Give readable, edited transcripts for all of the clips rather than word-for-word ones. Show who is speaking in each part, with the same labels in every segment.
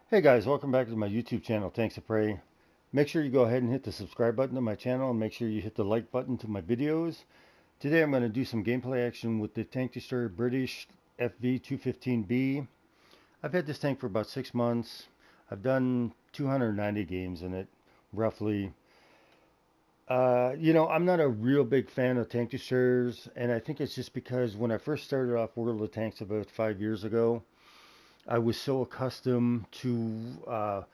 Speaker 1: Hey guys, welcome back to my YouTube channel, Tanks of Prey. Make sure you go ahead and hit the subscribe button to my channel and make sure you hit the like button to my videos. Today I'm going to do some gameplay action with the tank destroyer British FV215B. I've had this tank for about 6 months. I've done 290 games in it, roughly. I'm not a real big fan of tank destroyers, and I think it's just because when I first started off World of Tanks about 5 years ago, I was so accustomed to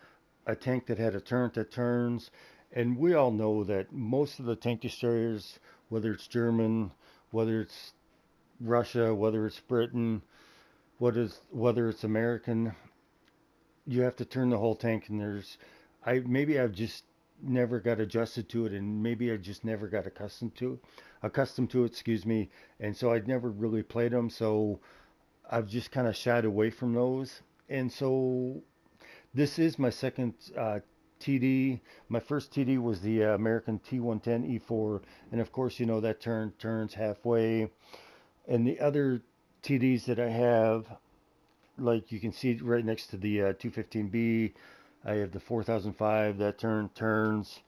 Speaker 1: a tank that had a turret that turns. And we all know that most of the tank destroyers, whether it's German, whether it's Russia, whether it's Britain, whether it's American, you have to turn the whole tank. And maybe I've just never got adjusted to it, and maybe I just never got accustomed to it, excuse me. And so I'd never really played them. So I've just kind of shied away from those. And so this is my second TD. My first TD was the American T110 E4, and of course, you know that turns halfway. And the other TDs that I have, like you can see right next to the 215B, I have the 4005 that turns.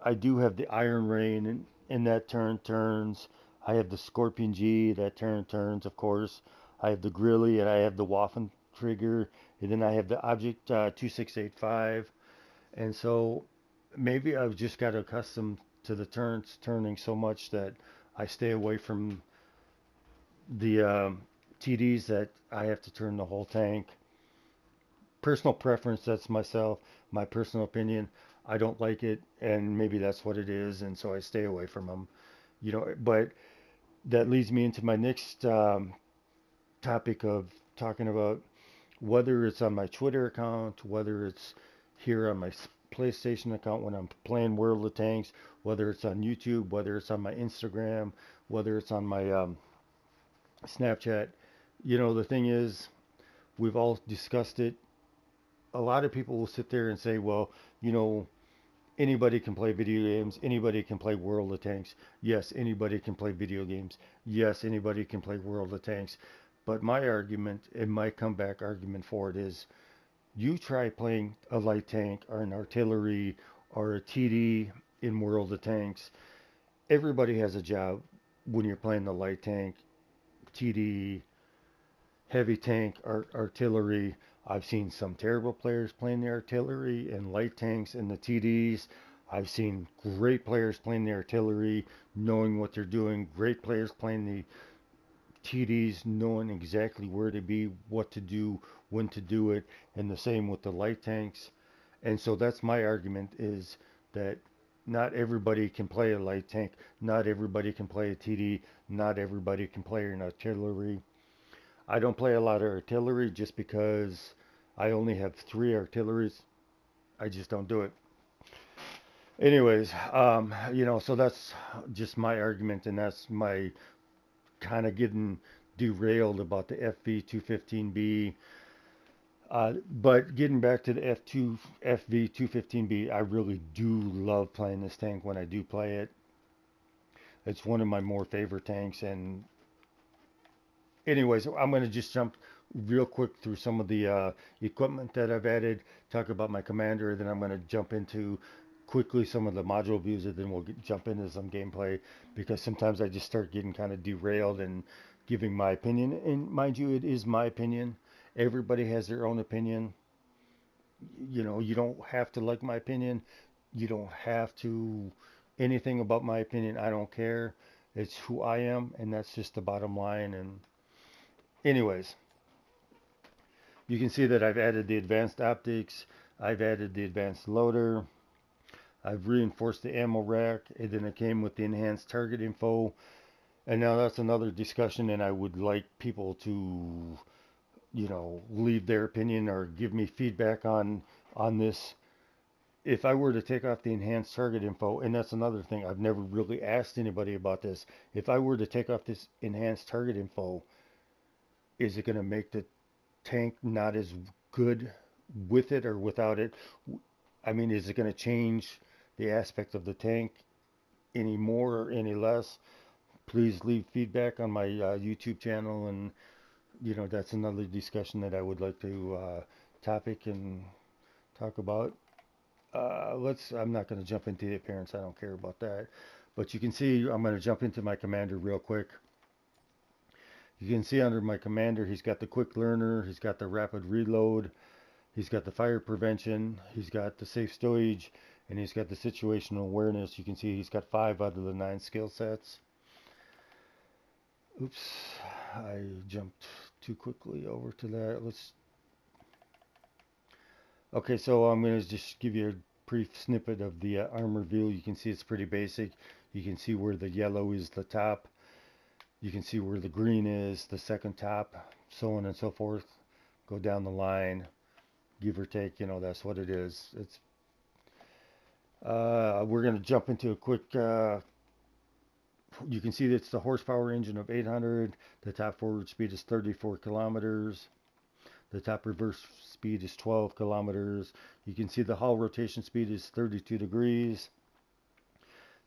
Speaker 1: I do have the Iron Rain, and that turns. I have the Scorpion G that turns, of course. I have the Grilly, and I have the Waffen trigger, and then I have the Object 2685. And so maybe I've just got accustomed to the turning so much that I stay away from the TDs that I have to turn the whole tank. Personal preference, that's my personal opinion. I don't like it, and maybe that's what it is, and so I stay away from them. But that leads me into my next topic of talking about whether it's on my Twitter account, whether it's here on my PlayStation account when I'm playing World of Tanks, whether it's on YouTube, whether it's on my Instagram, whether it's on my Snapchat. The thing is, we've all discussed it. A lot of people will sit there and say, well, you know, anybody can play video games. Anybody can play World of Tanks. Yes, anybody can play video games. Yes, anybody can play World of Tanks. But my argument and my comeback argument for it is you try playing a light tank or an artillery or a TD in World of Tanks. Everybody has a job when you're playing the light tank, TD, heavy tank, or artillery. I've seen some terrible players playing the artillery and light tanks and the TDs. I've seen great players playing the artillery, knowing what they're doing. Great players playing the TDs, knowing exactly where to be, what to do, when to do it, and the same with the light tanks. And so that's my argument is that not everybody can play a light tank, not everybody can play a TD, not everybody can play an artillery. I don't play a lot of artillery just because I only have three artilleries. I just don't do it. Anyways, so that's just my argument, and that's my kind of getting derailed about the FV215B. But getting back to the FV215B, I really do love playing this tank when I do play it. It's one of my more favorite tanks. And anyways, I'm going to just jump real quick through some of the equipment that I've added, talk about my commander, then I'm going to jump into quickly some of the module views, and then we'll jump into some gameplay because sometimes I just start getting kind of derailed and giving my opinion. And mind you, it is my opinion. Everybody has their own opinion. You don't have to like my opinion. You don't have to anything about my opinion. I don't care. It's who I am, and that's just the bottom line. And anyways, you can see that I've added the advanced optics. I've added the advanced loader. I've reinforced the ammo rack, and then it came with the enhanced target info. And now that's another discussion, and I would like people to, leave their opinion or give me feedback on this. If I were to take off the enhanced target info, and that's another thing, I've never really asked anybody about this. If I were to take off this enhanced target info, is it going to make the tank not as good with it or without it? I mean, is it going to change the aspect of the tank any more or any less? Please leave feedback on my YouTube channel, and that's another discussion that I would like to topic and talk about. I'm not going to jump into the appearance. I don't care about that. But you can see I'm going to jump into my commander real quick. You can see under my commander, he's got the quick learner, he's got the rapid reload, he's got the fire prevention, he's got the safe stowage, and he's got the situational awareness. You can see he's got 5 out of the 9 skill sets. Oops, I jumped too quickly over to that. Okay, so I'm going to just give you a brief snippet of the armor view. You can see it's pretty basic. You can see where the yellow is the top. You can see where the green is the second top, so on and so forth. Go down the line, give or take, that's what it is. We're going to jump into a quick, you can see that it's the horsepower engine of 800. The top forward speed is 34 kilometers. The top reverse speed is 12 kilometers. You can see the hull rotation speed is 32 degrees.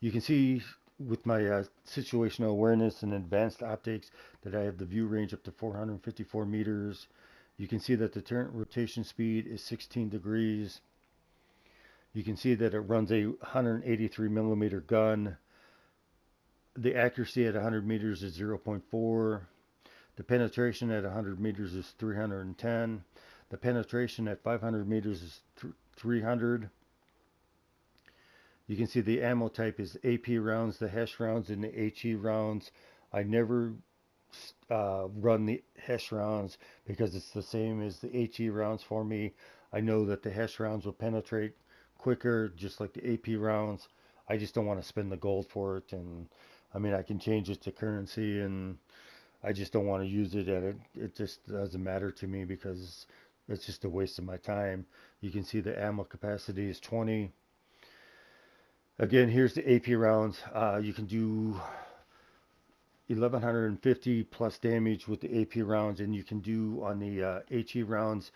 Speaker 1: You can see with my situational awareness and advanced optics that I have the view range up to 454 meters. You can see that the turret rotation speed is 16 degrees. You can see that it runs a 183 millimeter gun. The accuracy at 100 meters is 0.4. The penetration at 100 meters is 310. The penetration at 500 meters is 300. You can see the ammo type is AP rounds, the HESH rounds, and the HE rounds. I never run the HESH rounds because it's the same as the HE rounds for me. I know that the HESH rounds will penetrate quicker, just like the AP rounds. I just don't want to spend the gold for it, and I mean I can change it to currency, and I just don't want to use it, and it just doesn't matter to me because it's just a waste of my time. You can see the ammo capacity is 20. Again, here's the AP rounds. You can do 1150 plus damage with the AP rounds, and you can do on the HE rounds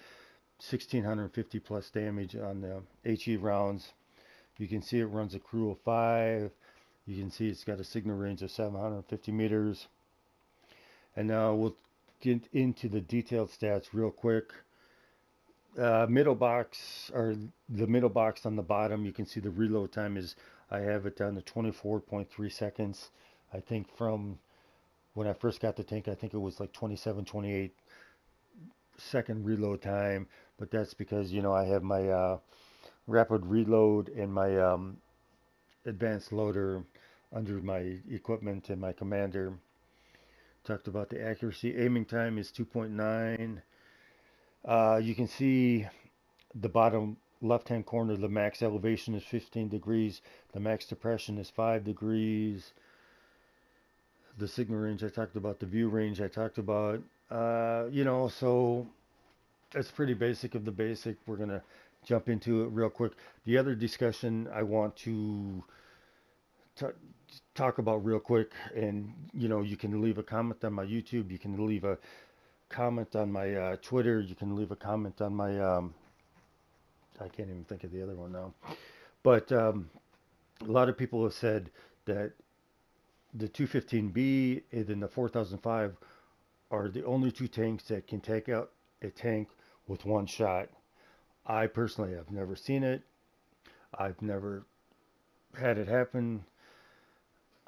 Speaker 1: 1650 plus damage on the HE rounds. You can see it runs a crew of 5. You can see it's got a signal range of 750 meters. And now we'll get into the detailed stats real quick. Middle box, or the middle box on the bottom, you can see the reload time is, I have it down to 24.3 seconds. I think from when I first got the tank, I think it was like 27, 28 second reload time, but that's because, I have my rapid reload and my advanced loader under my equipment and my commander. Talked about the accuracy. Aiming time is 2.9. You can see the bottom left hand corner, the max elevation is 15 degrees. The max depression is 5 degrees. The signal range I talked about. The view range I talked about. So it's pretty basic of the basic. We're going to jump into it real quick. The other discussion I want to talk about real quick, and you can leave a comment on my YouTube, you can leave a comment on my Twitter, you can leave a comment on my I can't even think of the other one now, but a lot of people have said that the 215B and then the 4005 are the only 2 tanks that can take out a tank with 1 shot. I personally have never seen it. I've never had it happen.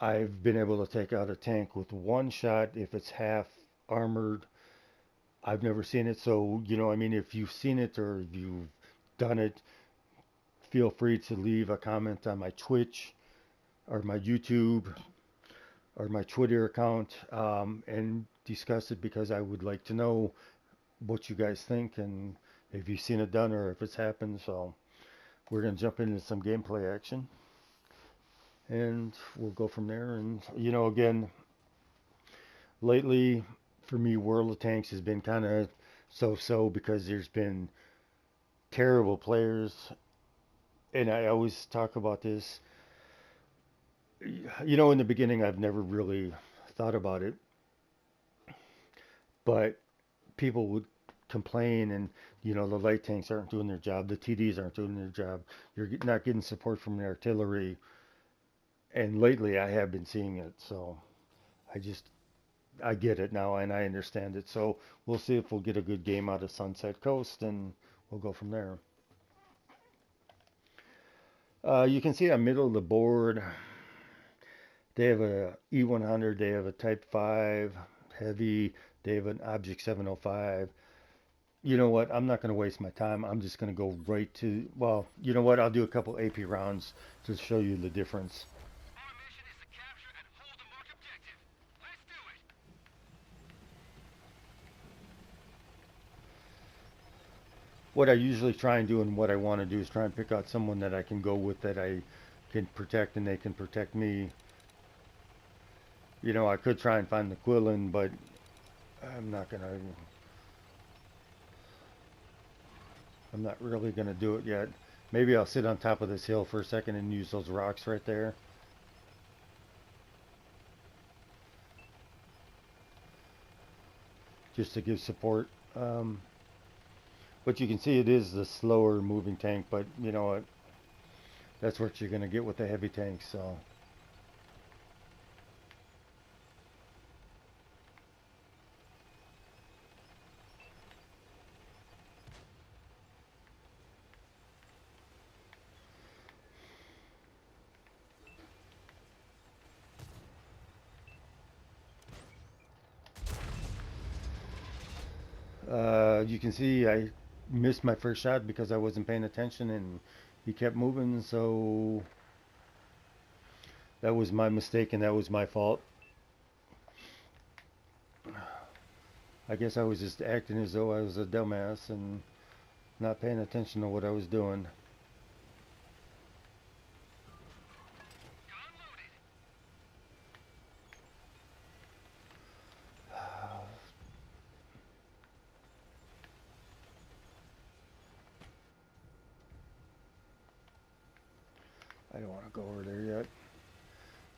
Speaker 1: I've been able to take out a tank with 1 shot if it's half armored. I've never seen it, so if you've seen it or if you've done it, feel free to leave a comment on my Twitch or my YouTube or my Twitter account, and discuss it, because I would like to know what you guys think and if you've seen it done or if it's happened. So we're going to jump into some gameplay action, and we'll go from there. And again, lately for me, World of Tanks has been kind of so-so because there's been terrible players, and I always talk about this. In the beginning, I've never really thought about it, but people would complain, and the light tanks aren't doing their job, the TDs aren't doing their job, you're not getting support from the artillery. And lately I have been seeing it, so I get it now and I understand it. So we'll see if we'll get a good game out of Sunset Coast, and we'll go from there. You can see on middle of the board, they have a E100, they have a Type 5 heavy, they have an Object 705. You know what? I'm not going to waste my time. I'm just going to go right to, well, you know what? I'll do a couple AP rounds to show you the difference.
Speaker 2: Our mission is to capture and hold the marked objective. Let's do it.
Speaker 1: What I usually try and do and what I want to do is try and pick out someone that I can go with that I can protect and they can protect me. You know, I could try and find the Quillen, but I'm not going to. I'm not really going to do it yet. Maybe I'll sit on top of this hill for a second and use those rocks right there. Just to give support. But you can see it is the slower moving tank, but you know what? That's what you're going to get with the heavy tanks, so. You can see I missed my first shot because I wasn't paying attention and he kept moving, so that was my mistake and that was my fault. I guess I was just acting as though I was a dumbass and not paying attention to what I was doing. I don't want to go over there yet.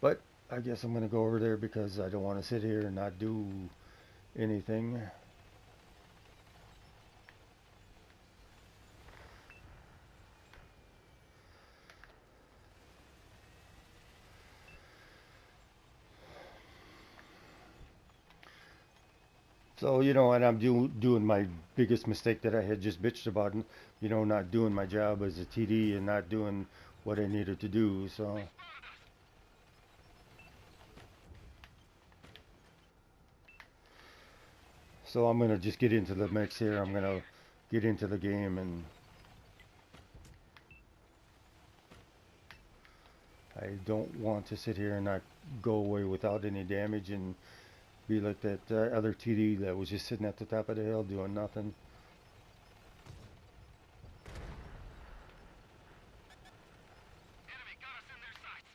Speaker 1: But I guess I'm going to go over there because I don't want to sit here and not do anything. So, you know, and I'm doing my biggest mistake that I had just bitched about, you know, not doing my job as a TD and not doing what I needed to do, so. So I'm going to just get into the mix here. I'm going to get into the game and I don't want to sit here and not go away without any damage and be like that other TD that was just sitting at the top of the hill doing nothing.
Speaker 2: Enemy got us in their sights.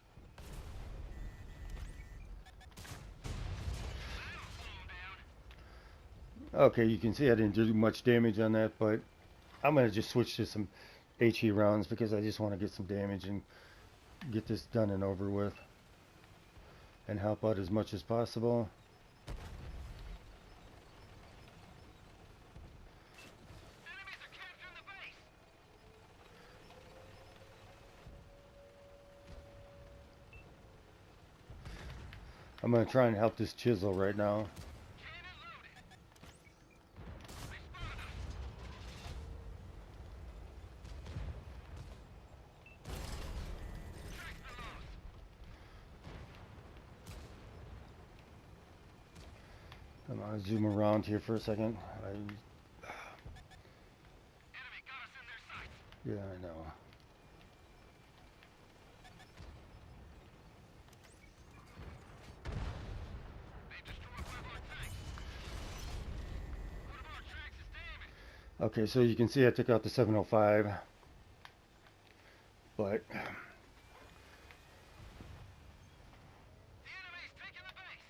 Speaker 2: That'll slow them down.
Speaker 1: Okay, you can see I didn't do much damage on that, but I'm going to just switch to some HE rounds because I just want to get some damage and get this done and over with and help out as much as possible.
Speaker 2: Enemies are capturing the base.
Speaker 1: I'm going to try and help this chisel right now.
Speaker 2: Cannon loaded. They spotted us. Tracks below us.
Speaker 1: I'm going to zoom around here for a second.
Speaker 2: Enemy got us in their sights.
Speaker 1: Yeah, I know.
Speaker 2: They destroyed one of our tanks. One of our tracks is damaged.
Speaker 1: Okay, so you can see I took out the 705, but
Speaker 2: The enemy's taking the base.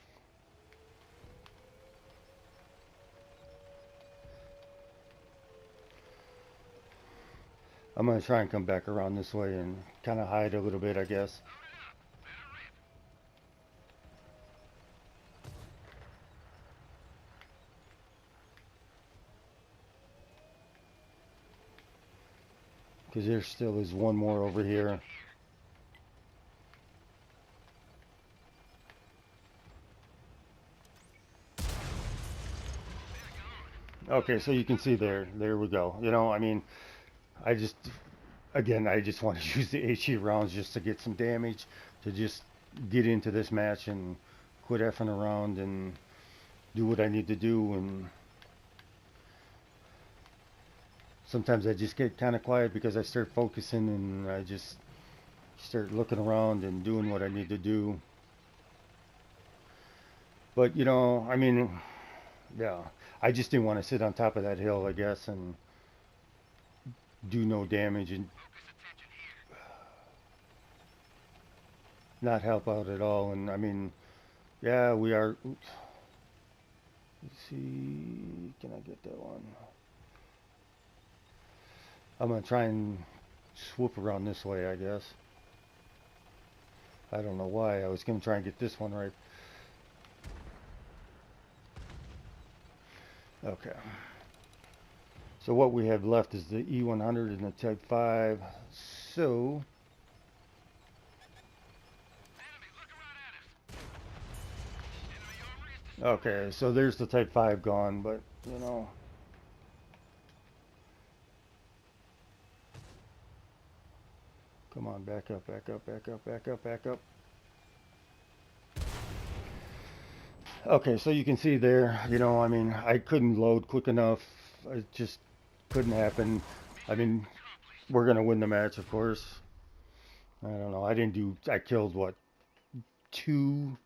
Speaker 1: I'm going to try and come back around this way and kind of hide a little bit, I guess.
Speaker 2: Load it up. Let her rip.
Speaker 1: Because there still is one more over here. Okay, so you can see there we go. I mean, I just, again, I just want to use the HE rounds just to get some damage, to just get into this match and quit effing around and do what I need to do. And sometimes I just get kind of quiet because I start focusing and I just start looking around and doing what I need to do. But I mean, yeah, I just didn't want to sit on top of that hill, I guess, and do no damage and
Speaker 2: Focus attention here.
Speaker 1: not help out at all. And I mean, yeah, we are. Oops, let's see, can I get that one? I'm gonna try and swoop around this way, I guess. I don't know why. I was gonna try and get this one right. Okay. So what we have left is the E100 and the Type 5. So,
Speaker 2: Enemy, look around at us. Enemy armor is destroyed.
Speaker 1: okay, so there's the Type 5 gone, but, you know, come on, back up, back up, back up, back up, back up. Okay, so you can see there, I mean, I couldn't load quick enough. It just couldn't happen. I
Speaker 2: Mission
Speaker 1: mean,
Speaker 2: accomplished.
Speaker 1: we're gonna win the match, of course. I don't know. I killed what, two?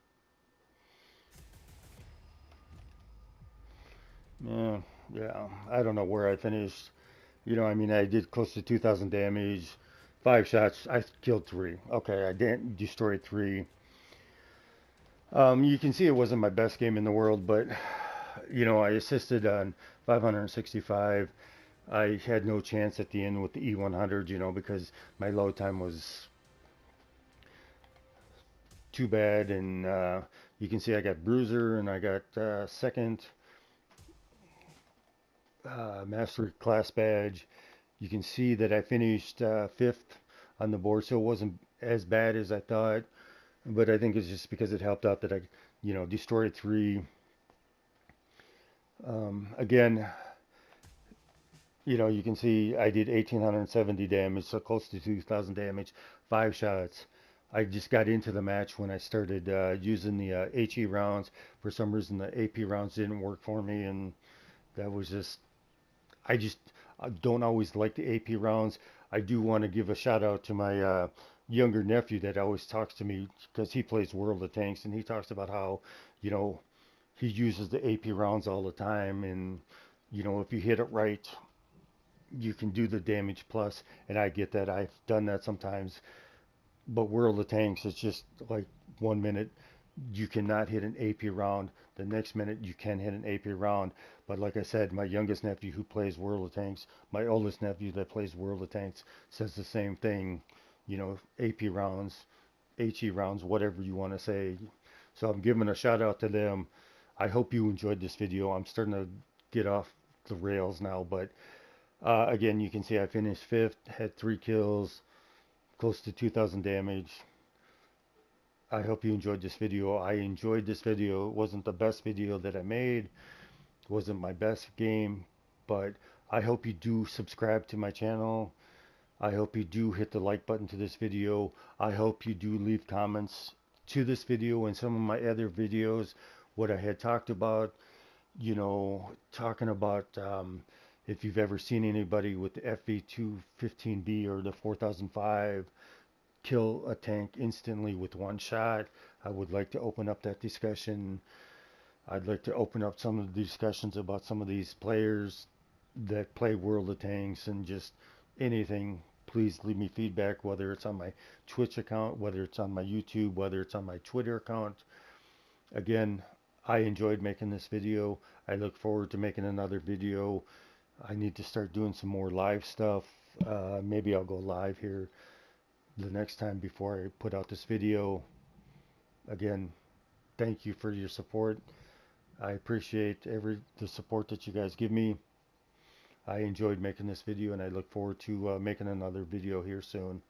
Speaker 1: Yeah, yeah. I don't know where I finished. I mean, I did close to 2,000 damage, 5 shots. I killed three. Okay, I didn't destroy three. You can see it wasn't my best game in the world, but I assisted on 565. I had no chance at the end with the E100, because my load time was too bad. And you can see I got bruiser and I got second master class badge. You can see that I finished fifth on the board, so it wasn't as bad as I thought. But I think it's just because it helped out that I, destroyed three. Again, you can see I did 1,870 damage, so close to 2,000 damage, 5 shots. I just got into the match when I started using the HE rounds. For some reason, the AP rounds didn't work for me, and that was just, I don't always like the AP rounds. I do want to give a shout out to my younger nephew that always talks to me because he plays World of Tanks, and he talks about how, you know, he uses the AP rounds all the time, and if you hit it right, you can do the damage plus. And I get that. I've done that sometimes. But World of Tanks, it's just like 1 minute you cannot hit an AP round. The next minute you can hit an AP round. But like I said, my youngest nephew who plays World of Tanks, my oldest nephew that plays World of Tanks says the same thing. AP rounds, HE rounds, whatever you want to say. So I'm giving a shout out to them. I hope you enjoyed this video. I'm starting to get off the rails now, but again, you can see I finished fifth, had 3 kills, close to 2,000 damage. I hope you enjoyed this video. I enjoyed this video. It wasn't the best video that I made. It wasn't my best game, but I hope you do subscribe to my channel. I hope you do hit the like button to this video. I hope you do leave comments to this video and some of my other videos, what I had talked about, talking about if you've ever seen anybody with the FV215B or the 4005 kill a tank instantly with one shot. I would like to open up that discussion. I'd like to open up some of the discussions about some of these players that play World of Tanks and just anything. Please leave me feedback, whether it's on my Twitch account, whether it's on my YouTube, whether it's on my Twitter account. Again, I enjoyed making this video. I look forward to making another video. I need to start doing some more live stuff. Maybe I'll go live here the next time before I put out this video. Again, thank you for your support. I appreciate the support that you guys give me. I enjoyed making this video and I look forward to making another video here soon.